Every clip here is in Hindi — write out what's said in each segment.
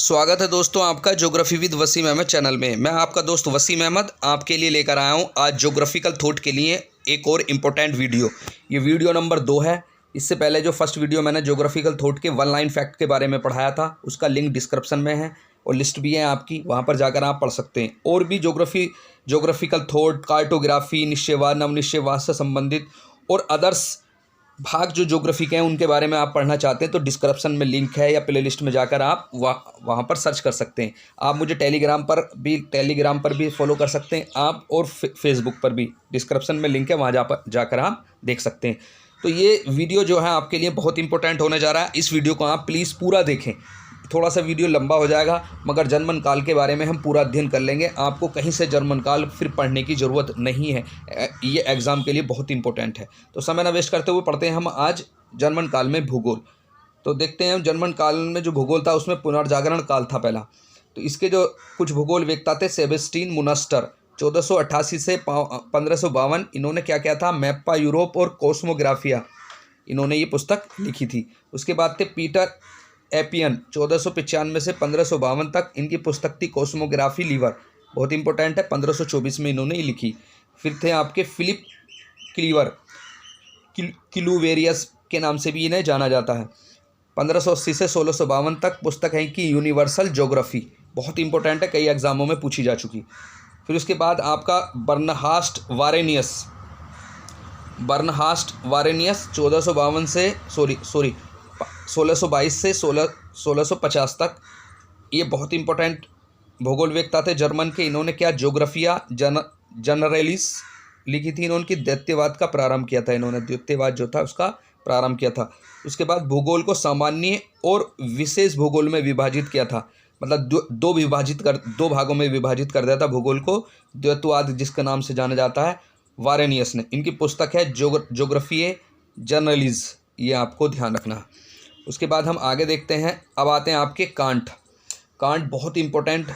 स्वागत है दोस्तों आपका geography with Wasim Ahmad channel में। मैं आपका दोस्त वसीम अहमद आपके लिए लेकर आया हूं आज ज्योग्राफिकल थॉट के लिए एक और इम्पोर्टेंट वीडियो। ये वीडियो नंबर 2 है। इससे पहले जो फर्स्ट वीडियो मैंने ज्योग्राफिकल थॉट के 1 लाइन फैक्ट के बारे में पढ़ाया था, उसका लिंक डिस्क्रिप्शन में है और लिस्ट भी है आपकी, वहाँ पर जाकर आप पढ़ सकते हैं। और भी ज्योग्राफिकल थॉट, कार्टोग्राफी, निश्चयवाद, नवनिश्चयवाद से संबंधित और अदर्स भाग जो ज्योग्राफी के हैं उनके बारे में आप पढ़ना चाहते हैं तो डिस्क्रिप्शन में लिंक है या प्लेलिस्ट में जाकर आप वहाँ पर सर्च कर सकते हैं। आप मुझे टेलीग्राम पर भी फॉलो कर सकते हैं आप, और फेसबुक पर भी डिस्क्रिप्शन में लिंक है, वहाँ जाकर आप देख सकते हैं। तो ये वीडियो जो है आपके लिए बहुत इंपॉर्टेंट होने जा रहा है। इस वीडियो को आप प्लीज़ पूरा देखें। थोड़ा सा वीडियो लंबा हो जाएगा मगर जर्मन काल के बारे में हम पूरा अध्ययन कर लेंगे। आपको कहीं से जर्मन काल फिर पढ़ने की ज़रूरत नहीं है। ये एग्ज़ाम के लिए बहुत इंपॉर्टेंट है। तो समय न वेस्ट करते हुए पढ़ते हैं हम आज जर्मन काल में भूगोल। तो देखते हैं जर्मन काल में जो भूगोल था उसमें पुनर्जागरण काल था पहला। तो इसके जो कुछ भूगोल वेत्ता थे, सेबेस्टीन मुनस्टर 1488 से 1552, इन्होंने क्या किया था, मैप्पा यूरोप और कोस्मोग्राफिया, इन्होंने ये पुस्तक लिखी थी। उसके बाद थे पीटर एपियन 1495 से 1552 तक, इनकी पुस्तक थी कोस्मोग्राफी लीवर, बहुत इंपॉर्टेंट है, 1524 में इन्होंने ये लिखी। फिर थे आपके फिलिप क्लीवर, क्लूवेरियस के नाम से भी इन्हें जाना जाता है, 1580 से 1652 तक पुस्तक है कि यूनिवर्सल ज्योग्राफी, बहुत इंपॉर्टेंट है, कई एग्जामों में पूछी जा चुकी। फिर उसके बाद आपका बर्नहास्ट वारेनियस 1452 से 1622 से 1650 तक, ये बहुत इंपॉर्टेंट भूगोल वेत्ता थे जर्मन के। इन्होंने क्या, ज्योग्राफिया जनरलिस लिखी थी। इन्होंने द्वैतवाद का प्रारंभ किया था, इन्होंने द्वैतवाद जो था उसका प्रारंभ किया था। उसके बाद भूगोल को सामान्य और विशेष भूगोल में विभाजित किया था, मतलब दो भागों में विभाजित कर दिया था भूगोल को, द्वैतवाद जिसके नाम से जाना जाता है, वारेनियस ने। इनकी पुस्तक है ज्योग्राफिए जनरलिस, ये आपको ध्यान रखना है। उसके बाद हम आगे देखते हैं। अब आते हैं आपके कांट बहुत इंपॉर्टेंट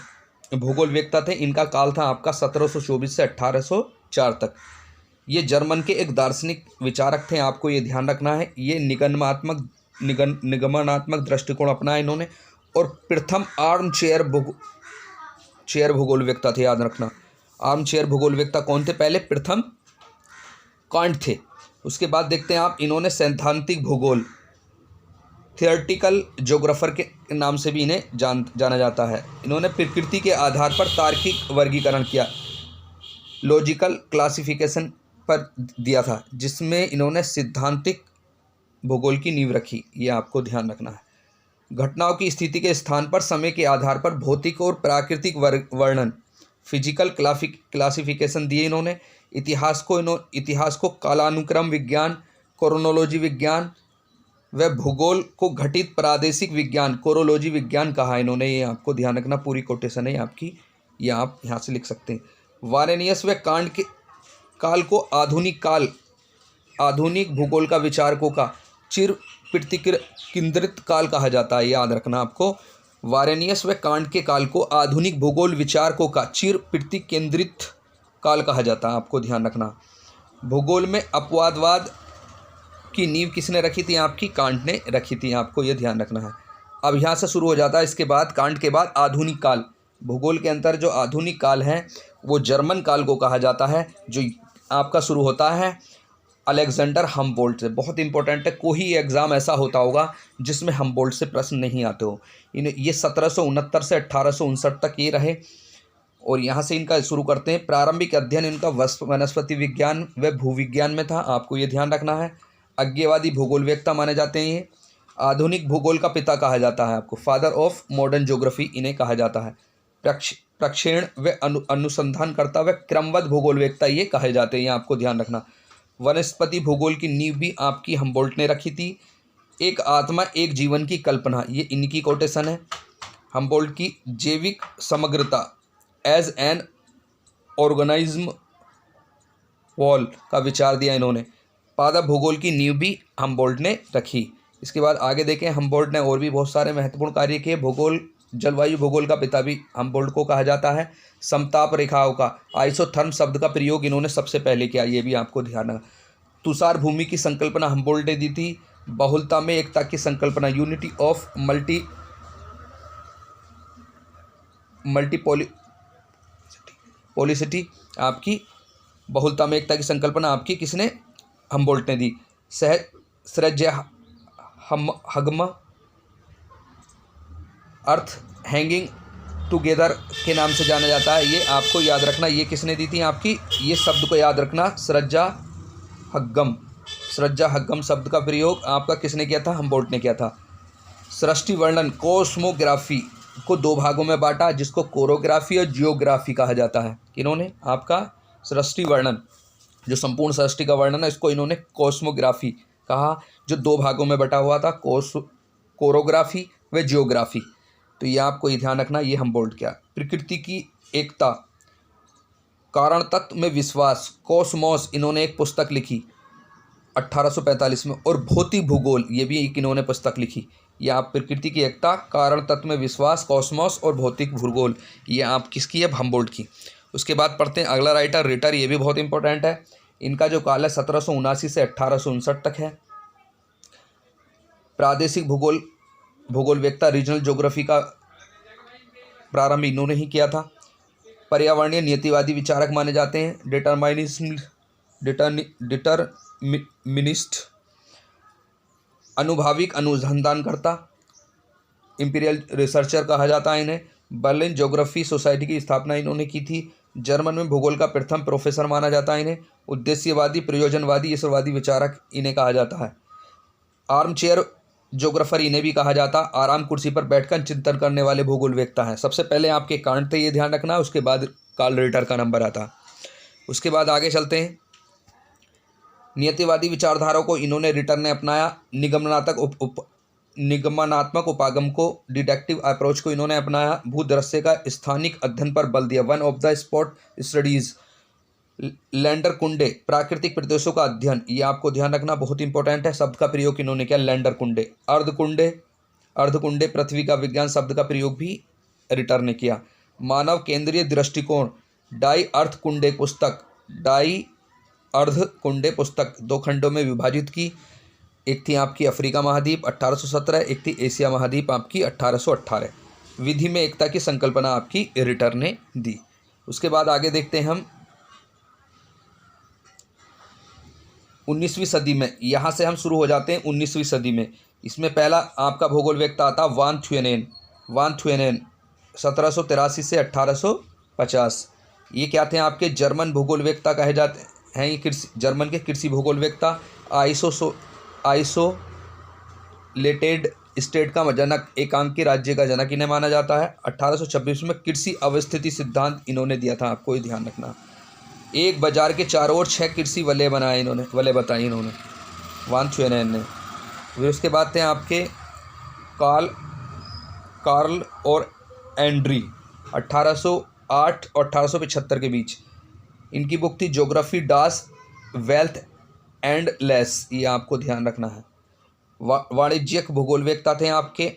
भूगोल वेत्ता थे। इनका काल था आपका 1724 से 1804 तक। ये जर्मन के एक दार्शनिक विचारक थे, आपको ये ध्यान रखना है। ये निगमनात्मक दृष्टिकोण अपनाया इन्होंने, और प्रथम आर्म चेयर भूगोल वेत्ता थे, याद रखना। आर्म चेयर भूगोल वेत्ता कौन थे, पहले प्रथम कांट थे। उसके बाद देखते हैं आप, इन्होंने सैद्धांतिक भूगोल, थियोरेटिकल ज्योग्राफर के नाम से भी इन्हें जाना जाता है। इन्होंने प्रकृति के आधार पर तार्किक वर्गीकरण किया, लॉजिकल क्लासिफिकेशन पर दिया था, जिसमें इन्होंने सिद्धांतिक भूगोल की नींव रखी, ये आपको ध्यान रखना है। घटनाओं की स्थिति के स्थान पर समय के आधार पर भौतिक और प्राकृतिक वर्णन, फिजिकल क्लासिफिकेशन दिए इन्होंने। इतिहास को कालानुक्रम विज्ञान, क्रोनोलॉजी विज्ञान व भूगोल को घटित प्रादेशिक विज्ञान, कोरोलॉजी विज्ञान कहा इन्होंने, ये आपको ध्यान रखना। पूरी कोटेशन है आपकी, ये आप यहाँ से लिख सकते हैं। वारेनियस व कांट के काल को आधुनिक भूगोल का विचारकों का चिर प्रतिकेंद्रित काल कहा जाता है, याद रखना आपको। वारेनियस व कांट के काल को आधुनिक भूगोल विचारकों का चिर प्रतिकेंद्रित काल कहा जाता है, आपको ध्यान रखना। भूगोल में अपवादवाद की नींव किसने रखी थी, आपकी कांट ने रखी थी, आपको ये ध्यान रखना है। अब यहाँ से शुरू हो जाता है इसके बाद, कांट के बाद आधुनिक काल। भूगोल के अंदर जो आधुनिक काल है वो जर्मन काल को कहा जाता है, जो आपका शुरू होता है अलेक्जेंडर हम्बोल्ट से। बहुत इंपॉर्टेंट है, कोई एग्ज़ाम ऐसा होता होगा जिसमें हम्बोल्ट से प्रश्न नहीं आते हो। ये 1769 से 1859 तक ये रहे। और यहाँ से इनका शुरू करते हैं। प्रारंभिक अध्ययन इनका वनस्पति विज्ञान व भूविज्ञान में था, आपको ये ध्यान रखना है। अज्ञेयवादी भूगोल वेत्ता माने जाते हैं ये। आधुनिक भूगोल का पिता कहा जाता है आपको, फादर ऑफ मॉडर्न ज्योग्राफी इन्हें कहा जाता है। प्रक्षेण व अनुसंधानकर्ता व क्रमबद्ध भूगोल वेत्ता ये कहे जाते हैं, ये आपको ध्यान रखना। वनस्पति भूगोल की नींव भी आपकी हम्बोल्ट ने रखी थी। एक आत्मा एक जीवन की कल्पना, ये इनकी कोटेशन है। हम्बोल्ट की जैविक समग्रता, एज एन ऑर्गेनिज्म वॉल का विचार दिया इन्होंने। पादप भूगोल की नींव भी हम्बोल्ट ने रखी। इसके बाद आगे देखें, हम्बोल्ट ने और भी बहुत सारे महत्वपूर्ण कार्य किए। जलवायु भूगोल का पिता भी हम्बोल्ट को कहा जाता है। समताप रेखाओं का, आइसोथर्म शब्द का प्रयोग इन्होंने सबसे पहले किया, ये भी आपको ध्यान रखना। तुषार भूमि की संकल्पना हम्बोल्ट ने दी थी। बहुलता में एकता की संकल्पना, यूनिटी ऑफ मल्टीपोली पॉलिसिटी आपकी बहुलता में एकता की संकल्पना आपकी किसने, हमबोल्ट ने दी। सहस्रज्य हगम अर्थ हैंगिंग टुगेदर के नाम से जाना जाता है। ये आपको याद रखना, ये किसने दी थी आपकी, ये शब्द को याद रखना, सृज्या हग्गम। सृज्या हग्गम शब्द का प्रयोग आपका किसने किया था, हमबोल्ट ने किया था। सृष्टि वर्णन कॉस्मोग्राफी को दो भागों में बांटा, जिसको कोरोग्राफी और जियोग्राफी कहा जाता है। इन्होंने आपका सृष्टि वर्णन, जो संपूर्ण सृष्टि का वर्णन है, इसको इन्होंने कॉस्मोग्राफी कहा, जो दो भागों में बटा हुआ था, कोरोग्राफी व जियोग्राफी। तो ये आपको ये ध्यान रखना, ये हमबोल्ट क्या। प्रकृति की एकता, कारण तत्व में विश्वास, कॉस्मोस, इन्होंने एक पुस्तक लिखी 1845 में। और भौतिक भूगोल, ये भी एक इन्होंने पुस्तक लिखी। ये आप प्रकृति की एकता, कारण तत्व में विश्वास, कॉस्मोस और भौतिक भूगोल, ये आप किसकी है, हमबोल्ट की। उसके बाद पढ़ते हैं अगला राइटर रिटर, ये भी बहुत इंपॉर्टेंट है। इनका जो काल है 1779 से 1859 तक है। प्रादेशिक भूगोलवेत्ता, रीजनल ज्योग्राफी का प्रारंभ इन्होंने ही किया था। पर्यावरणीय नीतिवादी विचारक माने जाते हैं। डिटरमिनिस्ट, अनुभाविक अनुसंधानकर्ता, इंपीरियल रिसर्चर कहा जाता है इन्हें। बर्लिन ज्योग्राफी सोसाइटी की स्थापना इन्होंने की थी। जर्मन में भूगोल का प्रथम प्रोफेसर माना जाता है इन्हें। उद्देश्यवादी, प्रयोजनवादी, ईश्वरवादी विचारक इन्हें कहा जाता है। आर्म चेयर ज्योग्राफर इन्हें भी कहा जाता। आराम कुर्सी पर बैठकर चिंतन करने वाले भूगोलवेत्ता हैं। सबसे पहले आपके कांट थे, ये ध्यान रखना, उसके बाद कार्ल रिटर का नंबर आता। उसके बाद आगे चलते हैं। नियतिवादी विचारधारा को इन्होंने, रिटर ने अपनाया। निगमनात्मक उपागम को, डिडक्टिव अप्रोच को इन्होंने अपनाया। भूदृश्य का स्थानिक अध्ययन पर बल दिया, one of the spot studies. Lander कुंडे, प्राकृतिक प्रदेशों का अध्ययन, ये आपको ध्यान रखना, बहुत इंपॉर्टेंट है। शब्द का प्रयोग इन्होंने किया, लैंडर कुंडे। अर्धकुंडे, पृथ्वी का विज्ञान शब्द का प्रयोग भी रिटर ने किया। मानव केंद्रीय दृष्टिकोण, डाई अर्थ कुंडे पुस्तक 2 खंडों में विभाजित की। एक थी आपकी अफ्रीका महाद्वीप 1817, एक थी एशिया महाद्वीप आपकी 1818। विधि में एकता की संकल्पना आपकी रिटर ने दी। उसके बाद आगे देखते हैं हम 19वीं सदी में। यहाँ से हम शुरू हो जाते हैं 19वीं सदी में। इसमें पहला आपका भूगोलवेत्ता आता वान थुएनेन 1783 से 1850। ये क्या थे आपके, जर्मन भूगोलवेत्ता कहे जाते हैं। ये जर्मन के कृषि भूगोलवेत्ता। आइसोलेटेड स्टेट का जनक, एकांकी राज्य का जनक इन्हें माना जाता है। 1826 में कृषि अवस्थिति सिद्धांत इन्होंने दिया था, आपको ये ध्यान रखना। एक बाजार के चारों ओर 6 कृषि वलय बताए इन्होंने वान थुएनेन ने। फिर उसके बाद थे आपके कार्ल और एंड्री 1808 और 1875 के बीच। इनकी बुक थी geography dance wealth and less, ये आपको ध्यान रखना है। वाणिज्यिक भूगोलवेत्ता थे आपके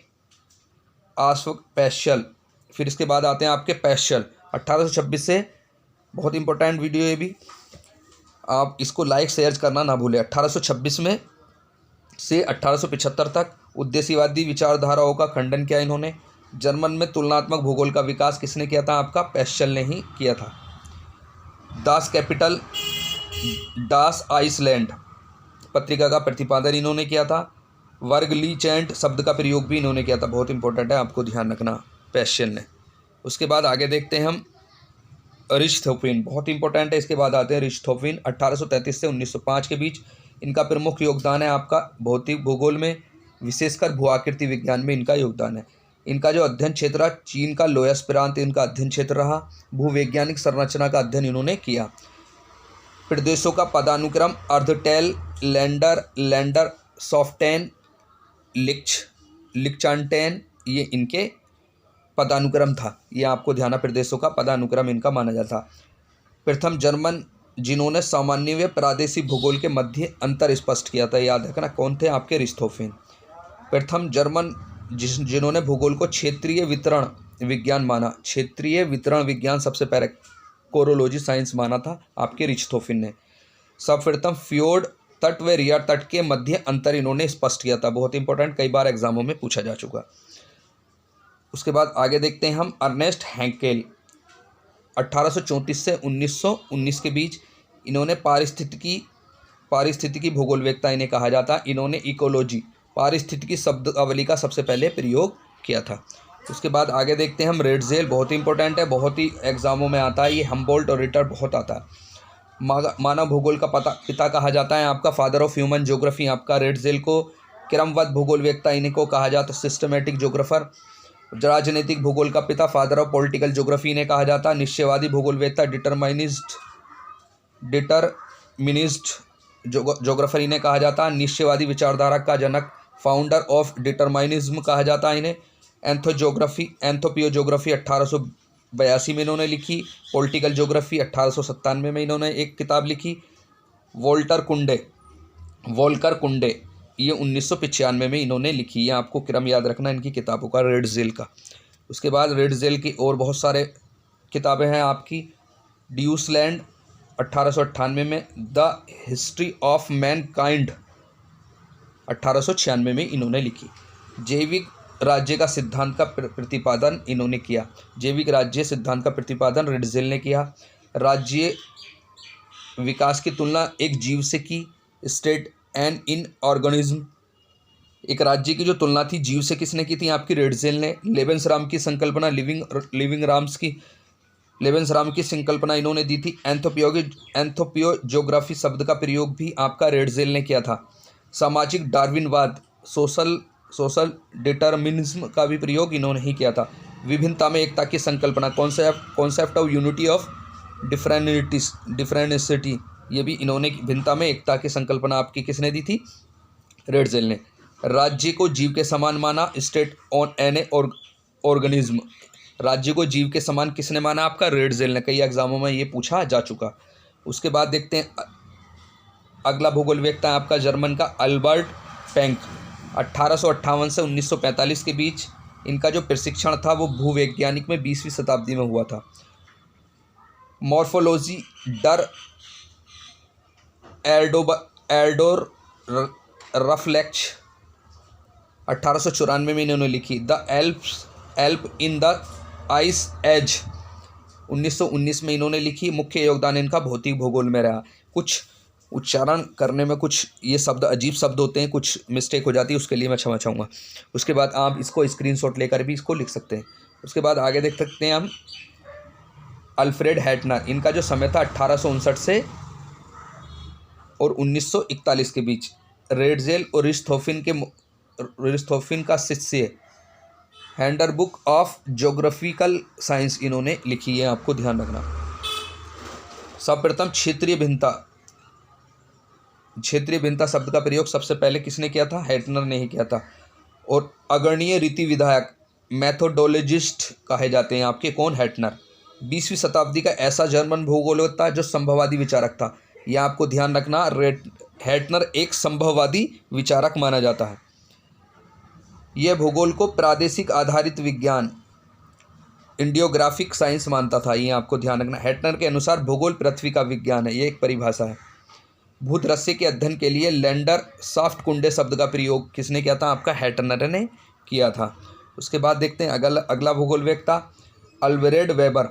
आश्वक पैशल। फिर इसके बाद आते हैं आपके पैशल 1826 से, बहुत इंपॉर्टेंट वीडियो है भी, आप इसको लाइक शेयर करना ना भूलें। 1826 में से 1875 तक उद्देश्यवादी विचारधाराओं का खंडन किया इन्होंने। जर्मन में तुलनात्मक भूगोल का विकास किसने किया था, आपका पैशल ने ही किया था। डास आइसलैंड पत्रिका का प्रतिपादन इन्होंने किया था। वर्गलीचैंड शब्द का प्रयोग भी इन्होंने किया था, बहुत इंपॉर्टेंट है, आपको ध्यान रखना, पैशल ने। उसके बाद आगे देखते हैं हम रिश्तोफिन, बहुत इंपॉर्टेंट है। इसके बाद आते हैं रिश्तोफिन 1833 से 1905 के बीच। इनका प्रमुख योगदान है आपका भौतिक भूगोल में, विशेषकर भू आकृति विज्ञान में इनका योगदान है। इनका जो अध्ययन क्षेत्र है, चीन का लोयस प्रांत इनका अध्ययन क्षेत्र रहा। भूवैज्ञानिक संरचना का अध्ययन इन्होंने किया। प्रदेशों का पदानुक्रम अर्धटेल, लैंडर सॉफ्टेन, लिक्चांटेन, ये इनके पदानुक्रम था। ये आपको ध्यान, प्रदेशों का पदानुक्रम इनका माना जाता। प्रथम जर्मन जिन्होंने सामान्य व प्रादेशिक भूगोल के मध्य अंतर स्पष्ट किया था, याद रखना कौन थे, आपके रिश्तोफिन। प्रथम जर्मन जिन्होंने भूगोल को क्षेत्रीय वितरण विज्ञान माना, क्षेत्रीय वितरण विज्ञान सबसे पहले कोरोलॉजी साइंस माना था, आपके रिश्तोफिन ने। सर्वप्रथम फ्योर्ड तट व रियर तट के मध्य अंतर इन्होंने स्पष्ट किया था, बहुत इंपॉर्टेंट, कई बार एग्जामों में पूछा जा चुका। उसके बाद आगे देखते हैं हम अर्नेस्ट हैंकेल 1834 से 1919 के बीच। इन्होंने पारिस्थितिकी भूगोलवेत्ता इन्हें कहा जाता। इन्होंने इकोलॉजी पारिस्थितिकी शब्दावली का सबसे पहले प्रयोग किया था। उसके बाद आगे देखते हैं हम रेडजेल, बहुत ही इंपॉर्टेंट है, बहुत ही एग्जामों में आता है ये। हम्बोल्ट और रिटर बहुत आता है। मानव भूगोल का पिता कहा जाता है आपका, फादर ऑफ ह्यूमन ज्योग्राफी आपका रेडजेल को। क्रमबद्ध भूगोलवेत्ता इन्हीं को कहा जाता, सिस्टमेटिक ज्योग्राफर। राजनीतिक भूगोल का पिता, फादर ऑफ पॉलिटिकल ज्योग्राफी इन्हें कहा जाता। निश्चयवादी भूगोलवेत्ता, डिटरमिनिस्ट ज्योग्राफर इन्हें कहा जाता। निश्चयवादी विचारधारा का जनक, फाउंडर ऑफ डिटरमिनिज्म कहा जाता है इन्हें। एंथोपियो ज्योग्राफी 1882 में इन्होंने लिखी। पॉलिटिकल ज्योग्राफी 1897 में इन्होंने एक किताब लिखी। वोल्कर कुंडे ये 1995 में इन्होंने लिखी। ये आपको क्रम याद रखना इनकी किताबों का, रेडजेल का। उसके बाद रेडजेल की और बहुत सारे किताबें हैं आपकी। ड्यूसलैंड 1898 में, द हिस्ट्री ऑफ मैनकाइंड 1896 में इन्होंने लिखी। जैविक राज्य का सिद्धांत का प्रतिपादन इन्होंने किया। जैविक राज्य सिद्धांत का प्रतिपादन रेडजेल ने किया। राज्य विकास की तुलना एक जीव से की, स्टेट एंड इन ऑर्गेनिज्म। एक राज्य की जो तुलना थी जीव से किसने की थी? आपकी रेडजेल ने। लेवेंसराम की संकल्पना, लेवेंसराम की संकल्पना इन्होंने दी थी। एंथोपियो ज्योग्राफी शब्द का प्रयोग भी आपका रेडजेल ने किया था। सामाजिक डार्विनवाद, सोशल डिटरमिनिज्म का भी प्रयोग इन्होंने ही किया था। विभिन्नता में एकता की संकल्पना, कॉन्सेप्ट ऑफ यूनिटी ऑफ डिफरेंसिटी, ये भी इन्होंने, भिन्नता में एकता की संकल्पना आपकी किसने दी थी? रेडजेल ने। राज्य को जीव के समान माना, स्टेट ऑन एन ऑर्गेनिज्म, राज्य को जीव के समान किसने माना? आपका रेडजेल ने। कई एग्जामों में ये पूछा जा चुका। उसके बाद देखते हैं अगला भूगोलवेत्ता है आपका जर्मन का अल्बर्ट पेंक 1858 से 1945 के बीच। इनका जो प्रशिक्षण था वो भूवैज्ञानिक में 20वीं शताब्दी में हुआ था। मॉर्फोलॉजी डर एल्डोर रफलेक्च 1894 में इन्होंने लिखी। The alp in the ice age 1919 में इन्होंने लिखी। मुख्य योगदान इनका भौतिक भूगोल में रहा। कुछ उच्चारण करने में कुछ ये शब्द अजीब शब्द होते हैं, कुछ मिस्टेक हो जाती है, उसके लिए मैं क्षमा चाहूँगा। उसके बाद आप इसको स्क्रीनशॉट लेकर भी इसको लिख सकते हैं। उसके बाद आगे देख सकते हैं हम अल्फ्रेड हैटनर। इनका जो समय था 1859 से और 1941 के बीच। रेडजेल और रिस्थोफिन का शिष्य। हैंडबुक ऑफ ज्योग्राफिकल साइंस इन्होंने लिखी है, आपको ध्यान रखना। सर्वप्रथम क्षेत्रीय भिन्नता शब्द का प्रयोग सबसे पहले किसने किया था? हैटनर ने ही किया था। और अग्रणीय रीति विधायक, मैथोडोलॉजिस्ट कहे जाते हैं आपके, कौन? हैटनर। 20वीं शताब्दी का ऐसा जर्मन भूगोलवेत्ता जो संभववादी विचारक था। यह आपको ध्यान रखना, हैटनर एक संभववादी विचारक माना जाता है। यह भूगोल को प्रादेशिक आधारित विज्ञान, इंडियोग्राफिक साइंस मानता था। ये आपको ध्यान रखना। हैटनर के अनुसार भूगोल पृथ्वी का विज्ञान है, ये एक परिभाषा है। भूदृश्य के अध्ययन के लिए लैंडर सॉफ्ट कुंडे शब्द का प्रयोग किसने किया था? आपका हैटनर ने किया था। उसके बाद देखते हैं अगला भूगोलवेत्ता अल्फ्रेड वेबर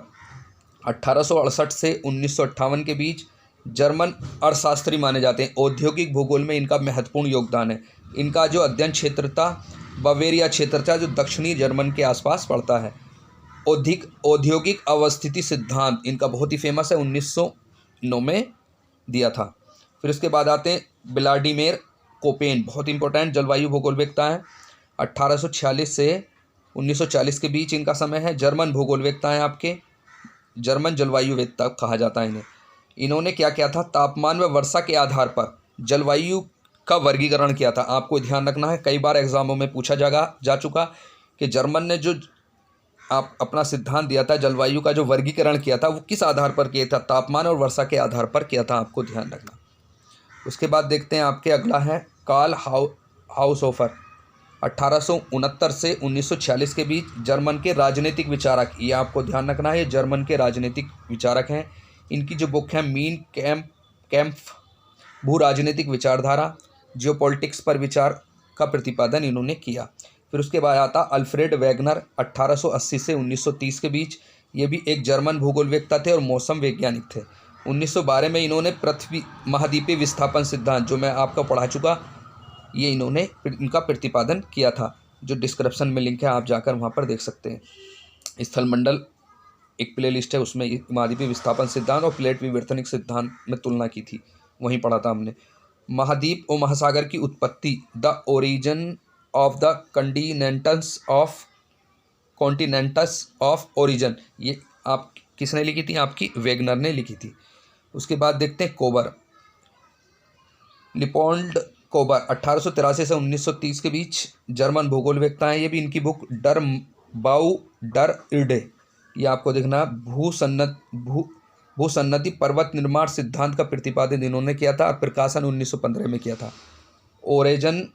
1868 से 1958 के बीच। जर्मन अर्थशास्त्री माने जाते हैं। औद्योगिक भूगोल में इनका महत्वपूर्ण योगदान है। इनका जो अध्ययन क्षेत्र था बवेरिया क्षेत्र था, जो दक्षिणी जर्मन के आसपास पड़ता है। औद्योगिक अवस्थिति सिद्धांत इनका बहुत ही फेमस है, 1909 में दिया था। फिर उसके बाद आते हैं व्लादिमीर कोपेन, बहुत इंपॉर्टेंट जलवायु भूगोलवेत्ता है। 1846 से 1940 के बीच इनका समय है। जर्मन भूगोलवेत्ता है आपके, जर्मन जलवायुवेत्ता कहा जाता है इन्हें। इन्होंने क्या किया था? तापमान व वर्षा के आधार पर जलवायु का वर्गीकरण किया था। आपको ध्यान रखना है, कई बार एग्जामों में पूछा जा चुका कि जर्मन ने जो अपना सिद्धांत दिया था, जलवायु का जो वर्गीकरण किया था, वो किस आधार पर किया था? तापमान और वर्षा के आधार पर किया था, आपको ध्यान रखना। उसके बाद देखते हैं आपके अगला है कार्ल हाउसहोफर 1869 से 1946 के बीच। जर्मन के राजनीतिक विचारक, ये आपको ध्यान रखना है, ये जर्मन के राजनीतिक विचारक हैं। इनकी जो बुक है मीन कैम्प भू राजनीतिक विचारधारा, जियोपॉलिटिक्स पर विचार का प्रतिपादन इन्होंने किया। फिर उसके बाद आता अल्फ्रेड वेगनर 1880 से 1930 के बीच। ये भी एक जर्मन भूगोलवेत्ता थे और मौसम वैज्ञानिक थे। 1912 में इन्होंने पृथ्वी महाद्वीपीय विस्थापन सिद्धांत, जो मैं आपको पढ़ा चुका, ये इन्होंने इनका प्रतिपादन किया था, जो डिस्क्रिप्शन में लिंक है, आप जाकर वहाँ पर देख सकते हैं। स्थलमंडल एक प्ले लिस्ट है, उसमें महाद्वीपीय विस्थापन सिद्धांत और प्लेट विवर्तनिक सिद्धांत में तुलना की थी, वहीं पढ़ा था हमने। महाद्वीप और महासागर की उत्पत्ति, the origin of the continents of origin, ये आप किसने लिखी थी? आपकी वेगनर ने लिखी थी। उसके बाद देखते हैं कोबर, लिपोल्ड कोबर 1883 से 1930 के बीच, जर्मन भूगोलवेत्ता हैं। ये भी इनकी बुक डर बाउ डर इर्डे, ये आपको देखना, भूसन्नति पर्वत निर्माण सिद्धांत का प्रतिपादन इन्होंने किया था और प्रकाशन 1915 में किया था। ओरेजन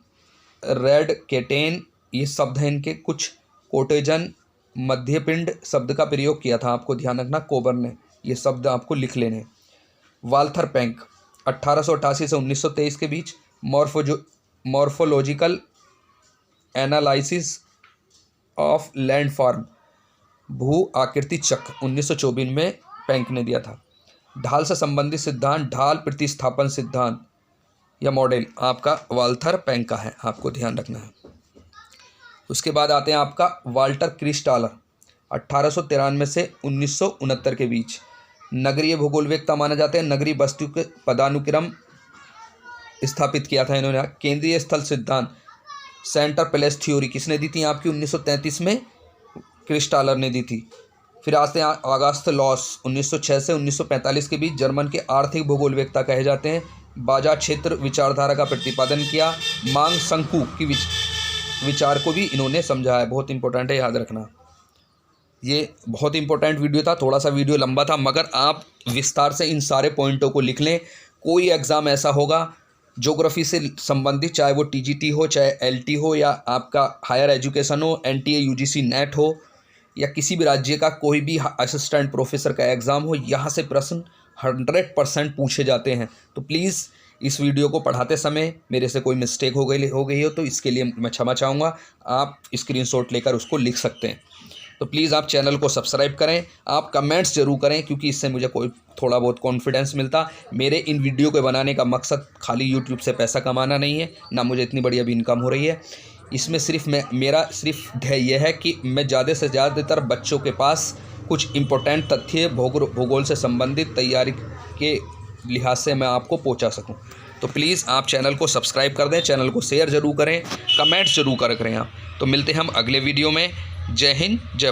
रेड केटेन, ये शब्द हैं इनके कुछ। कोटेजन मध्यपिंड शब्द का प्रयोग किया था, आपको ध्यान रखना कोबर ने, ये शब्द आपको लिख लेने। वाल्थर पैंक 1888 से 1923 के बीच, मॉर्फोलॉजिकल एनालिसिस ऑफ लैंडफॉर्म, भू आकृति चक्र 1924 में पैंक ने दिया था। ढाल से संबंधित सिद्धांत, ढाल प्रतिस्थापन सिद्धांत या मॉडल आपका वाल्थर पैंक का है, आपको ध्यान रखना है। उसके बाद आते हैं आपका वाल्टर क्रिस्टालर 1893 से 1969 के बीच, नगरीय भूगोलवेत्ता माना जाते हैं। नगरीय वस्तु के पदानुक्रम स्थापित किया था इन्होंने। केंद्रीय स्थल सिद्धांत, सेंटर प्लेस थ्योरी किसने दी थी? आपकी 1933 में क्रिस्टालर ने दी थी। फिर आते हैं अगस्त लॉस 1906 से 1945 के बीच, जर्मन के आर्थिक भूगोलवेत्ता कहे जाते हैं। बाजार क्षेत्र विचारधारा का प्रतिपादन किया। मांग शंकु की विचार को भी इन्होंने समझाया, बहुत इंपॉर्टेंट है, याद रखना। ये बहुत इंपॉर्टेंट वीडियो था, थोड़ा सा वीडियो लंबा था, मगर आप विस्तार से इन सारे पॉइंटों को लिख लें। कोई एग्ज़ाम ऐसा होगा ज्योग्राफी से संबंधित, चाहे वो टीजीटी हो, चाहे एलटी हो, या आपका हायर एजुकेशन हो, एनटीए यूजीसी नेट हो, या किसी भी राज्य का कोई भी असिस्टेंट प्रोफेसर का एग्ज़ाम हो, यहाँ से प्रश्न 100% पूछे जाते हैं। तो प्लीज़ इस वीडियो को पढ़ाते समय मेरे से कोई मिस्टेक हो गई हो तो इसके लिए मैं क्षमा चाहूँगा। आप स्क्रीनशॉट लेकर उसको लिख सकते हैं। तो प्लीज़ आप चैनल को सब्सक्राइब करें, आप कमेंट्स ज़रूर करें, क्योंकि इससे मुझे कोई थोड़ा बहुत कॉन्फिडेंस मिलता। मेरे इन वीडियो को बनाने का मकसद खाली यूट्यूब से पैसा कमाना नहीं है, ना मुझे इतनी बड़ी अभी इनकम हो रही है। इसमें सिर्फ मेरा ध्येय यह है कि मैं ज़्यादा से ज़्यादातर बच्चों के पास कुछ इम्पोर्टेंट तथ्य भूगोल से संबंधित तैयारी के लिहाज से मैं आपको पहुंचा सकूं। तो प्लीज़ आप चैनल को सब्सक्राइब कर दें, चैनल को शेयर ज़रूर करें, कमेंट्स ज़रूर करें आप। तो मिलते हैं हम अगले वीडियो में। जय हिंद, जय